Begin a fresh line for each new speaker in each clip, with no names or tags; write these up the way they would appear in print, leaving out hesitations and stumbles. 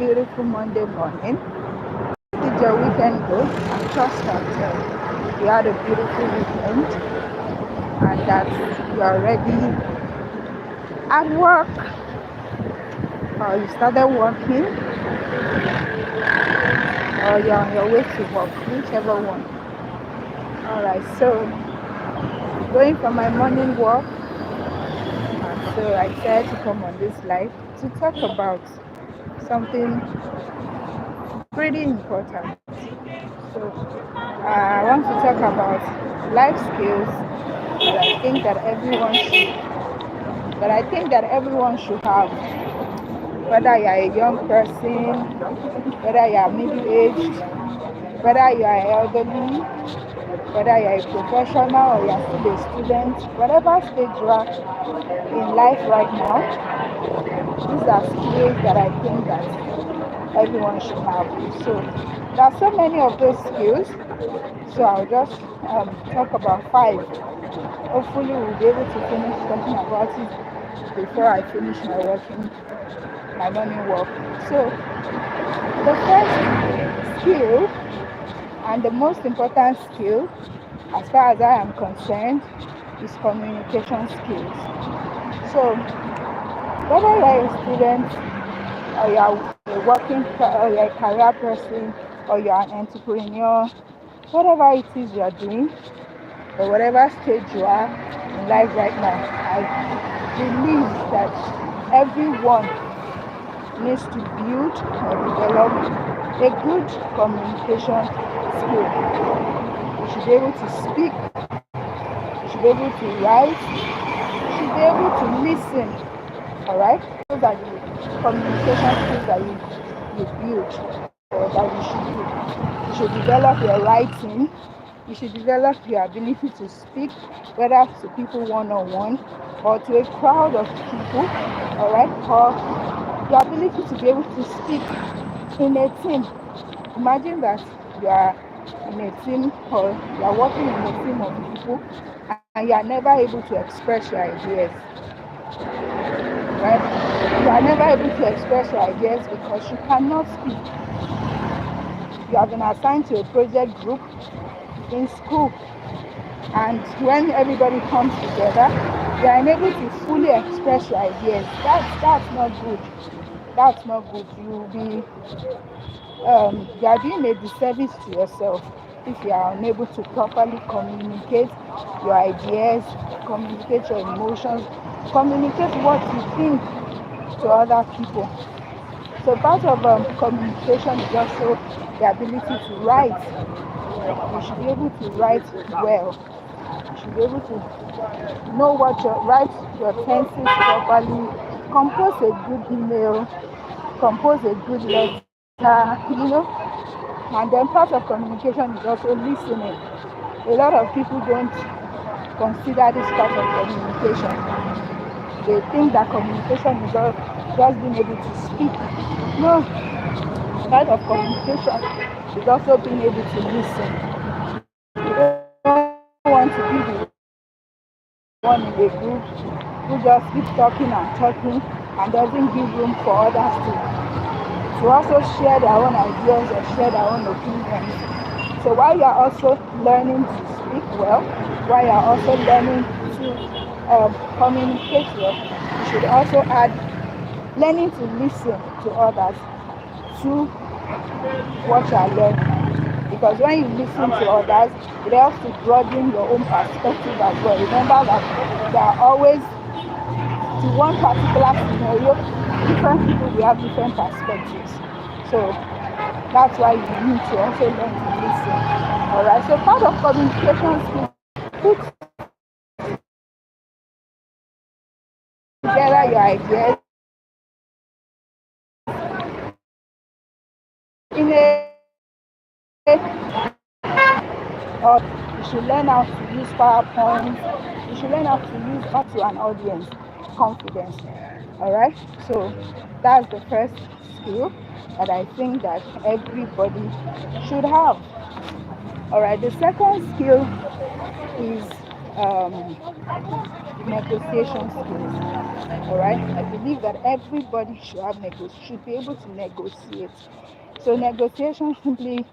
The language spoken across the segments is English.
beautiful Monday morning. How did your weekend go? I trust that you had a beautiful weekend and that you are ready at work or you started working or you're on your way to work, whichever one. Alright, so going for my morning walk, and so I decided to come on this live to talk about something pretty important. So I want to talk about life skills that I think that everyone should have, whether you are a young person, whether you are middle aged, whether you are elderly, whether you are a professional or you are still a student, whatever stage you are in life right now, these are skills that I think that everyone should have. So there are so many of those skills. So I'll just talk about 5. Hopefully we'll be able to finish talking about it before I finish my morning walk. So the first skill and the most important skill, as far as I am concerned, is communication skills. So whether you're a student or you're a or you're a career person or you're an entrepreneur, whatever it is you're doing or whatever stage you are in life right now, I believe that everyone needs to build or develop a good communication skill. You should be able to speak, you should be able to write, you should be able to listen. Alright? Those are the communication skills that you build or that you should do. You should develop your writing, you should develop your ability to speak, whether to people one-on-one or to a crowd of people, alright, or your ability to be able to speak in a team. Imagine that you are in a team or you are working in a team of people and you are never able to express your ideas, right? You are never able to express your ideas because you cannot speak. You have been assigned to a project group in school, and when everybody comes together, you are unable to fully express your ideas. That's not good. That's not good. You are doing a disservice to yourself if you are unable to properly communicate your ideas, communicate your emotions, communicate what you think to other people. So part of communication is also the ability to write. You should be able to write well. You should be able to know what write your tenses properly, compose a good email, compose a good letter. And then part of communication is also listening. A lot of people don't consider this part of communication. They think that communication is just being able to speak. No, part of communication is also being able to listen. You don't want to be the one in a group who just keeps talking and doesn't give room for others to also share their own ideas or share their own opinions. So while you are also learning to speak well, while you are also learning to communicate well, you should also add learning to listen to others to what you are learning. Because when you listen to others, it helps to broaden your own perspective as well. Remember that there are always, to one particular scenario, different people will have different perspectives. So that's why you need to also learn to listen. Alright, so part of communication skills, put together your ideas in or you should learn how to use PowerPoint, you should learn how to use up to an audience confidence. Alright, so that's the first skill that I think that everybody should have. Alright, the second skill is um, negotiation skills. All right, I believe that everybody should be able to negotiate. So negotiation simply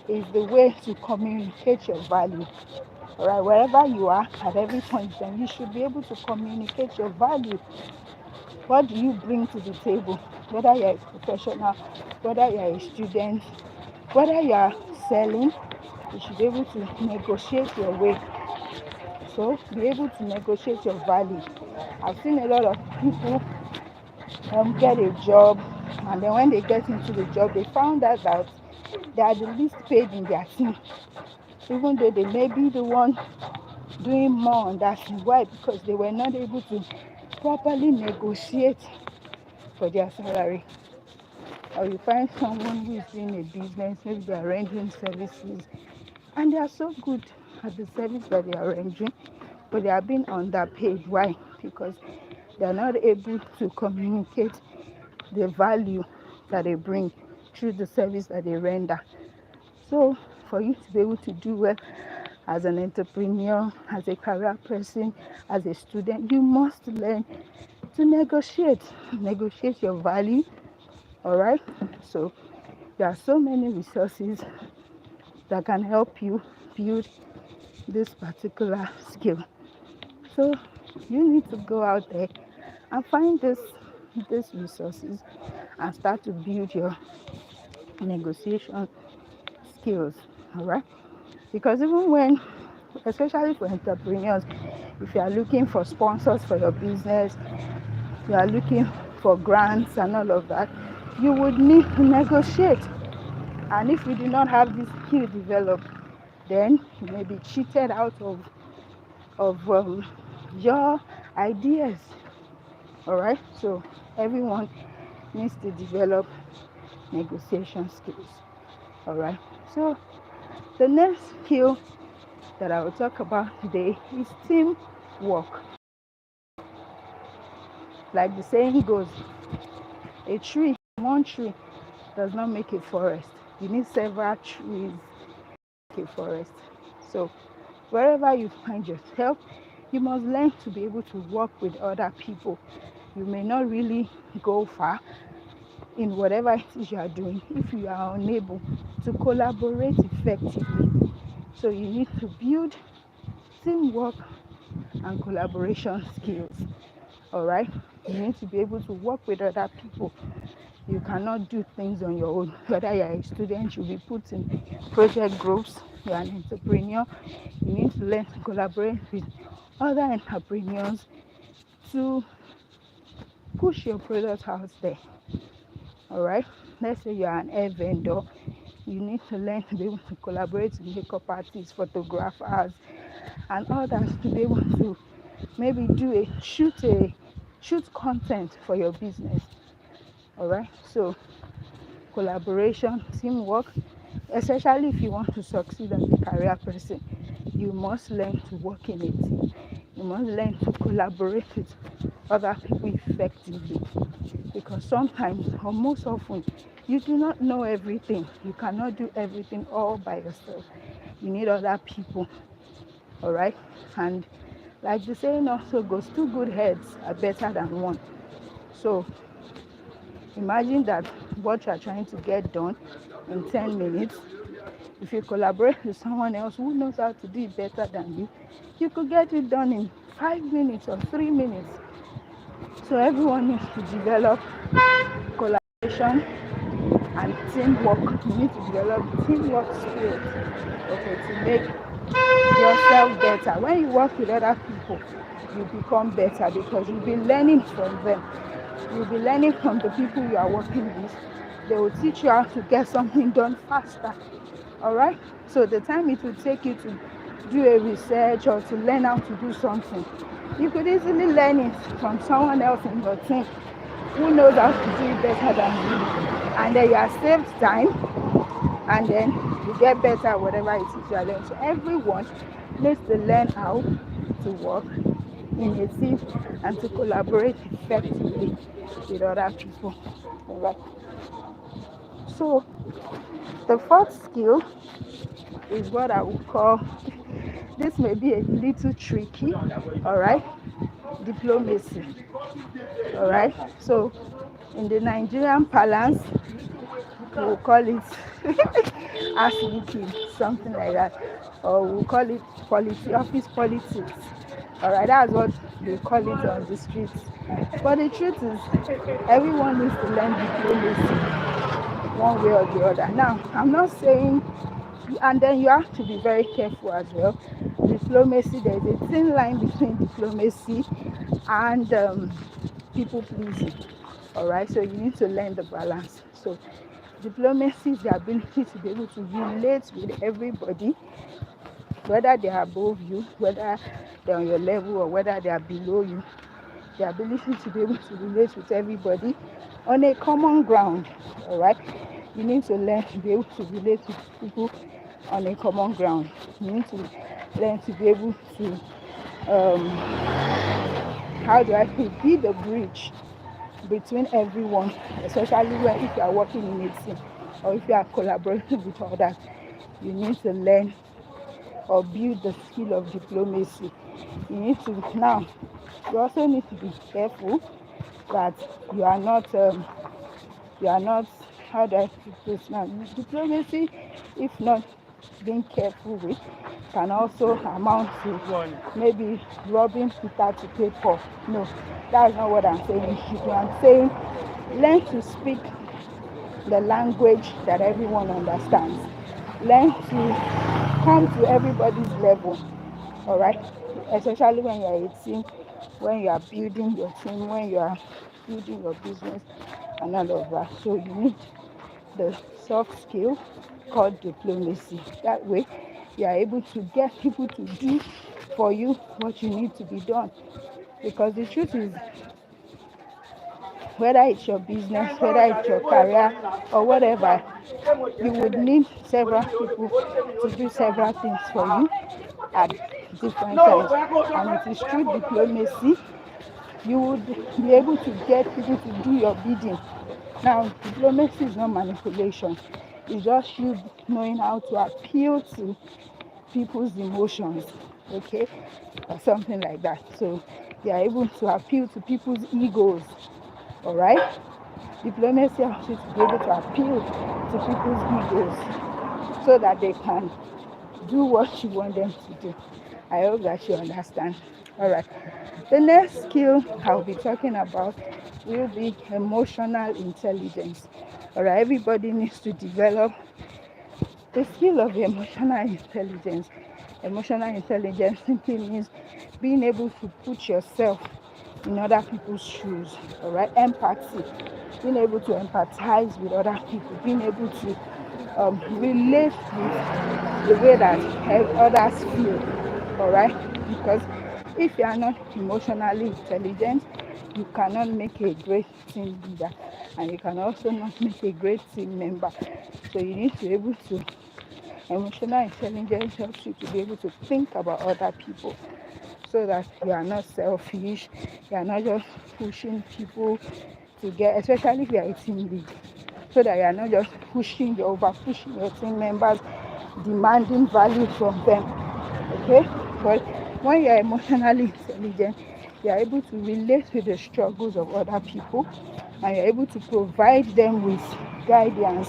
is the way to communicate your value. All right, wherever you are at every point, then you should be able to communicate your value. What do you bring to the table? Whether you're a professional, whether you're a student, whether you're selling, you should be able to negotiate your way. So be able to negotiate your value. I've seen a lot of people get a job, and then when they get into the job, they found out that they are the least paid in their team, even though they may be the one doing more on that team. Why? Because they were not able to properly negotiate for their salary. Or you find someone who is doing a business, maybe they're rendering services, and they are so good at the service that they are rendering, but they are being underpaid. Why? Because they are not able to communicate the value that they bring through the service that they render. So for you to be able to do well as an entrepreneur, as a career person, as a student, you must learn to negotiate your value. All right, so there are so many resources that can help you build this particular skill. So you need to go out there and find these resources and start to build your negotiation skills. All right, because even when, especially for entrepreneurs, if you are looking for sponsors for your business, you are looking for grants and all of that, you would need to negotiate. And if you do not have this skill developed, then you may be cheated out of your ideas. All right, so everyone needs to develop negotiation skills. All right, so the next skill that I will talk about today is teamwork. Like the saying goes, one tree does not make a forest. You need several trees to make a forest. So wherever you find yourself, you must learn to be able to work with other people. You may not really go far in whatever it is you are doing if you are unable to collaborate effectively. So you need to build teamwork and collaboration skills. All right, you need to be able to work with other people. You cannot do things on your own. Whether you're a student, you'll be put in project groups. You're an entrepreneur, you need to learn to collaborate with other entrepreneurs to push your product out there. All right, let's say you're an air vendor, you need to learn to be able to collaborate with makeup artists, photographers, and others to be able to maybe shoot content for your business. All right, so collaboration, teamwork, especially if you want to succeed as a career person, you must learn to work in a team. You must learn to collaborate with other people effectively, because sometimes, or most often, you do not know everything. You cannot do everything all by yourself. You need other people. All right, and like the saying also goes, two good heads are better than one. So imagine that what you are trying to get done in 10 minutes, if you collaborate with someone else who knows how to do it better than you, you could get it done in 5 minutes or 3 minutes. So everyone needs to develop collaboration and teamwork. You need to develop teamwork skills, okay, to make yourself better. When you work with other people, you become better because you'll be learning from them. You'll be learning from the people you are working with. They will teach you how to get something done faster. All right, so the time it will take you to do a research or to learn how to do something, you could easily learn it from someone else in your team who knows how to do it better than you, and then you have saved time, and then you get better at whatever it is you are learning. So everyone needs to learn how to work in a team and to collaborate effectively with other people. All right, so the fourth skill is what I would call this may be a little tricky, all right? Diplomacy, all right? So in the Nigerian parlance, we'll call it ass licking, something like that, or we'll call it office politics. All right, that's what they call it on the streets. But the truth is, everyone needs to learn diplomacy one way or the other. Now, I'm not saying, and then you have to be very careful as well. Diplomacy, there's a thin line between diplomacy and people pleasing. All right, so you need to learn the balance. So diplomacy is the ability to be able to relate with everybody, whether they are above you, whether they're on your level, or whether they are below you. The ability to be able to relate with everybody on a common ground. All right, you need to learn to be able to relate with people on a common ground. You need to learn to be able to how do I say, be the bridge between everyone, especially if you are working in a team or if you are collaborating with others. You need to learn or build the skill of diplomacy. You need to now. You also need to be careful that you are not. How do I put this now? Diplomacy, if not being careful with, can also amount to maybe robbing Peter to pay Paul. No, that's not what I'm saying. I'm saying learn to speak the language that everyone understands. Learn to come to everybody's level. All right, especially when you are a team, when you are building your team, when you are building your business, and all of that. So you need the soft skill called diplomacy. That way, you are able to get people to do for you what you need to be done. Because the truth is, whether it's your business, whether it's your career, or whatever, you would need several people to do several things for you at different times. And it is through diplomacy you would be able to get people to do your bidding. Now, diplomacy is not manipulation. It's just you knowing how to appeal to people's emotions, okay, or something like that. So you are able to appeal to people's egos, all right? Diplomacy helps you to be able to appeal to people's egos so that they can do what you want them to do. I hope that you understand. All right. The next skill I'll be talking about will be emotional intelligence. All right. Everybody needs to develop the skill of emotional intelligence. Emotional intelligence simply means being able to put yourself in other people's shoes. All right. Empathy. Being able to empathize with other people. Being able to relate with the way that others feel. All right. Because if you are not emotionally intelligent, you cannot make a great team leader, and you can also not make a great team member. So you need to be able to. Emotional intelligence helps you to be able to think about other people, so that you are not selfish. You are not just pushing people to get, especially if you are a team lead, so that you are not just over pushing your team members, demanding value from them. Okay, but when you are emotionally intelligent, you are able to relate with the struggles of other people, and you are able to provide them with guidance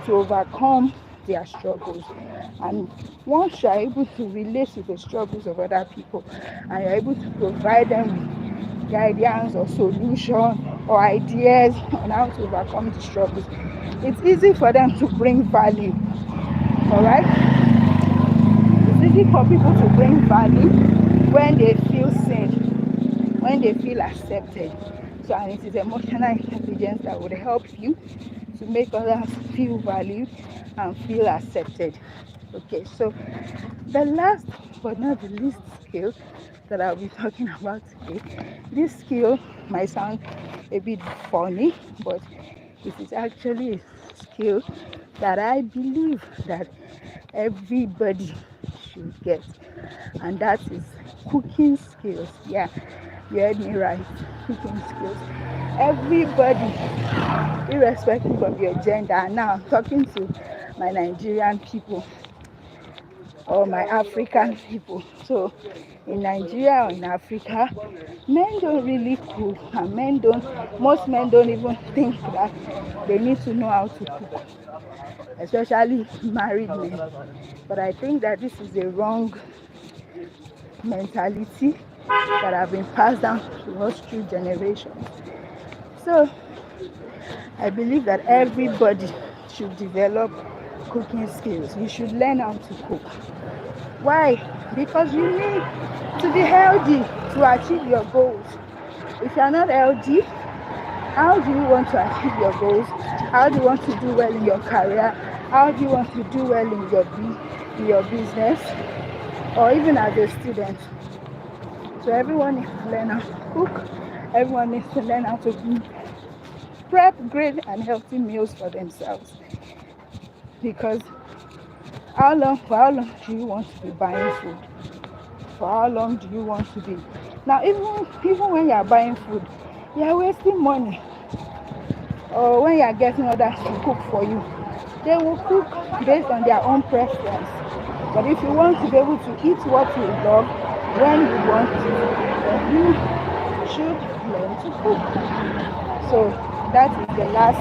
to overcome their struggles. And once you are able to relate with the struggles of other people, and you are able to provide them with guidance or solution or ideas on how to overcome the struggles, it's easy for them to bring value. All right, it's easy for people to bring value when they feel seen, when they feel accepted. So, and it is emotional intelligence that would help you to make others feel valued and feel accepted. Okay, so the last but not the least skill that I'll be talking about today, this skill might sound a bit funny, but it is actually a skill that I believe that everybody should get, and that is cooking skills. Yeah, you heard me right, cooking skills. Everybody, irrespective of your gender, and now I'm talking to my Nigerian people, or my African people. So in Nigeria or in Africa, men don't really cook, and most men don't even think that they need to know how to cook, especially married men. But I think that this is a wrong mentality that have been passed down to us through generations. So I believe that everybody should develop cooking skills. You should learn how to cook. Why? Because you need to be healthy to achieve your goals. If you are not healthy, how do you want to achieve your goals? How do you want to do well in your career? How do you want to do well in your business, or even as a student? So everyone needs to learn how to cook. Everyone needs to learn how to prep great and healthy meals for themselves. Because for how long do you want to be buying food? For how long do you want to be? Now, even when you are buying food, you are wasting money. Or when you are getting others to cook for you, they will cook based on their own preference. But if you want to be able to eat what you love when you want to, then you should learn to cook. So that is the last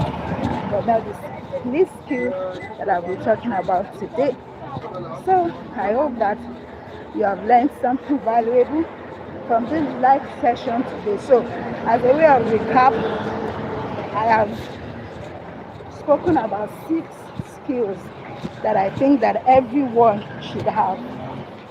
but not the least skill that I'll be talking about today. So I hope that you have learned something valuable from this live session today. So as a way of recap, I have spoken about 6 skills that I think that everyone should have.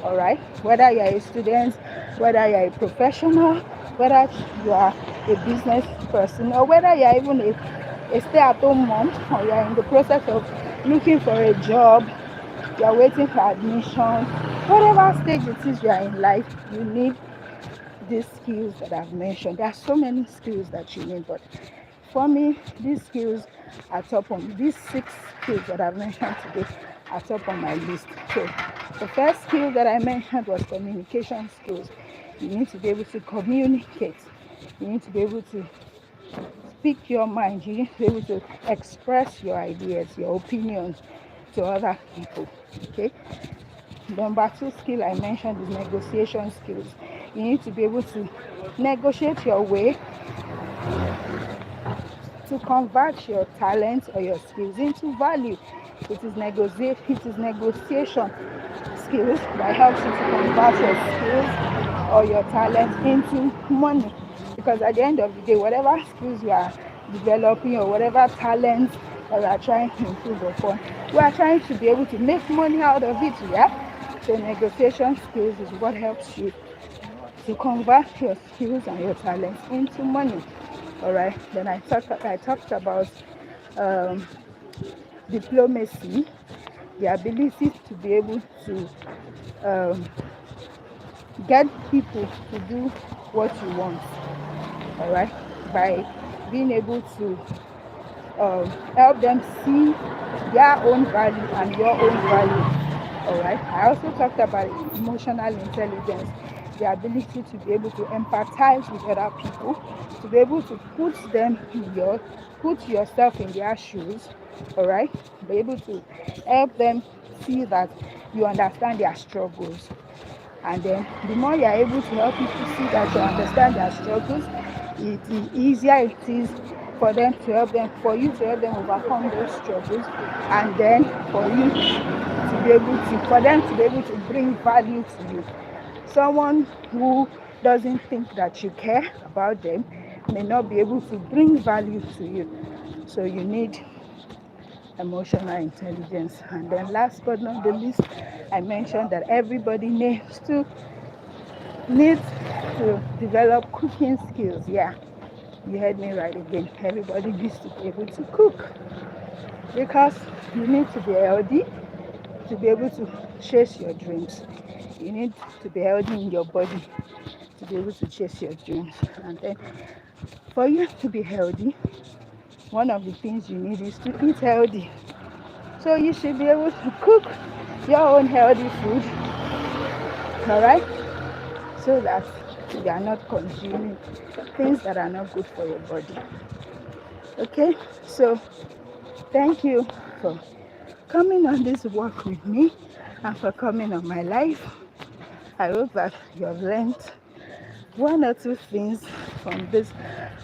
All right, whether you are a student, whether you are a professional, whether you are a business person, or whether you are even a stay-at-home mom, or you are in the process of looking for a job, you are waiting for admission, whatever stage it is you are in life, you need these skills that I've mentioned. There are so many skills that you need, but for me, these skills are top on these 6 skills that I've mentioned today are top on my list. So the first skill that I mentioned was communication skills. You need to be able to communicate. You need to be able to speak your mind. You need to be able to express your ideas, your opinions to other people. Okay. Number 2 skill I mentioned is negotiation skills. You need to be able to negotiate your way to convert your talents or your skills into value. It is negotiation skills that helps you to convert your skills or your talents into money. Because at the end of the day, whatever skills you are developing or whatever talents that we are trying to improve upon, we are trying to be able to make money out of it, yeah? So negotiation skills is what helps you to convert your skills and your talents into money. All right. Then I talked about diplomacy, the ability to be able to get people to do what you want. All right, by being able to help them see their own value and your own value. All right. I also talked about emotional intelligence, the ability to be able to empathize with other people, to be able to put yourself in their shoes. All right, be able to help them see that you understand their struggles. And then the more you are able to help people see that you understand their struggles, the easier it is for you to help them overcome those struggles, and then for them to be able to bring value to you. Someone who doesn't think that you care about them may not be able to bring value to you. So you need emotional intelligence. And then last but not the least, I mentioned that everybody needs to develop cooking skills. Yeah, you heard me right again. Everybody needs to be able to cook, because you need to be healthy to be able to chase your dreams. You need to be healthy in your body to be able to chase your dreams. And then for you to be healthy, one of the things you need is to eat healthy. So you should be able to cook your own healthy food, all right, so that you are not consuming things that are not good for your body. Okay, so thank you for coming on this walk with me and for coming on my life. I hope that you have learned one or two things from this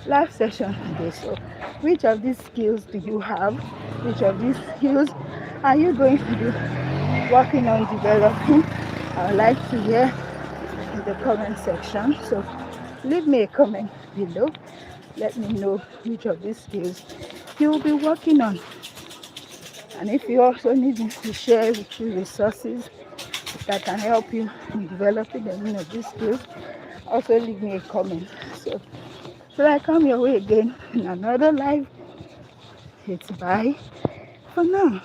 live session today. So, which of these skills do you have? Which of these skills are you going to be working on developing? I would like to hear in the comment section. So, leave me a comment below. Let me know which of these skills you will be working on. And if you also need me to share with you resources that can help you in developing any of these skills, also leave me a comment. So, till I come your way again in another live, it's bye for now.